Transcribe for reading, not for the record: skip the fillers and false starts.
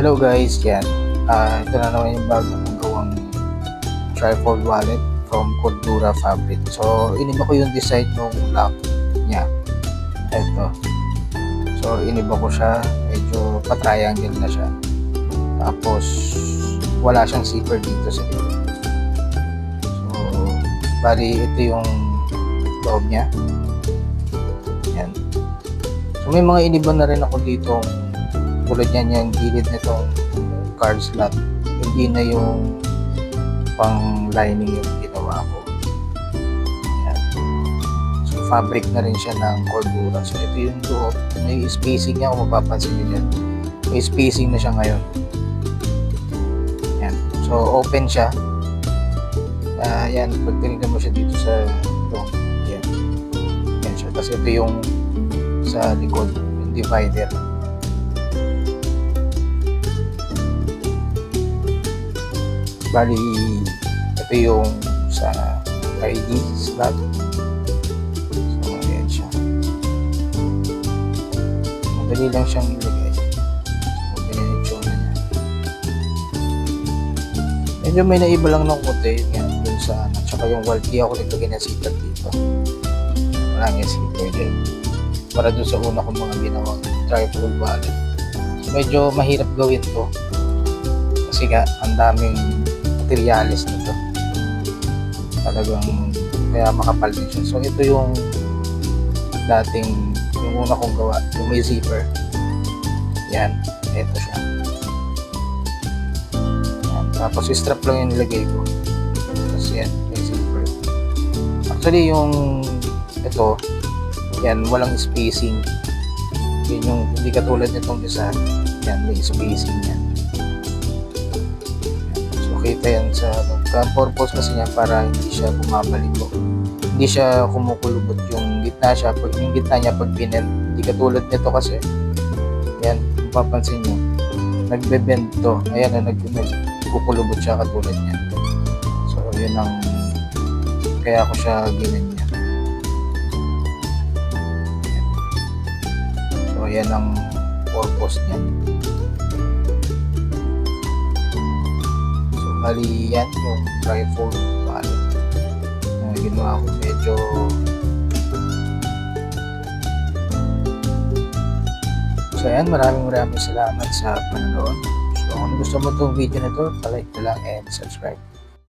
Hello guys, yan. Ito na naman yung bagong gawang trifold wallet from Cordura Fabric. So, iniba ko yung design ng lock niya. Ito. So, iniba ko siya. Medyo pa-triangle na siya. Tapos, wala siyang zipper dito sa likod. So, bali ito yung loob niya. Yan. So, may mga iniba na rin ako dito. Tulad yan yung gilid nitong card slot, hindi na yung pang lining yung ginawa ko. Ayan. So fabric na rin siya ng Cordura. So ito yung loob, may spacing niya kung mapapansin nyo dyan, may spacing na siya ngayon. Ayan. So open siya. Ayan, pag tinignan mo siya dito sa loob, ayan. Ayan siya. Tapos ito yung sa likod, yung divider. Bali, ito yung sa ID slot. So, ayan siya. Madali lang siyang ilagay. So, ganyan yung tsura niya. Medyo may naiba lang ng konti. Yan, dun sa ano. Tsaka yung wall key ako nito ginasikat dito. Wala nga zipper din. Para dun sa una kong mga ginawang trifold wallet. So, medyo mahirap gawin to. Kasi nga, ang daming materialis nito. Talagang kaya makapal din siya. So ito yung dating yung una kong gawa, yung may zipper. Yan, ito siya. Yan. Tapos strap lang yung nilagay ko. Tapos yan, may zipper. Actually yung ito, yan, walang spacing. Yan yung hindi katulad nitong isa. Yan, may spacing yan. Kita yan sa purpose kasi niya para hindi siya bumabaliko, hindi siya kumukulubot yung gitna siya, pag yung gitna niya pag binend, hindi katulad nito kasi yan, mapapansin nyo nagbe-bend to, ayan na nagkukulubot siya katulad niya. So yun ang kaya ko siya ginanyan. So yan ang purpose niya. Bali yan yung trifold wallet na ginawa ko. Medyo so yan, maraming salamat sa panonood. So kung gusto mo itong video na ito, palike na lang and subscribe.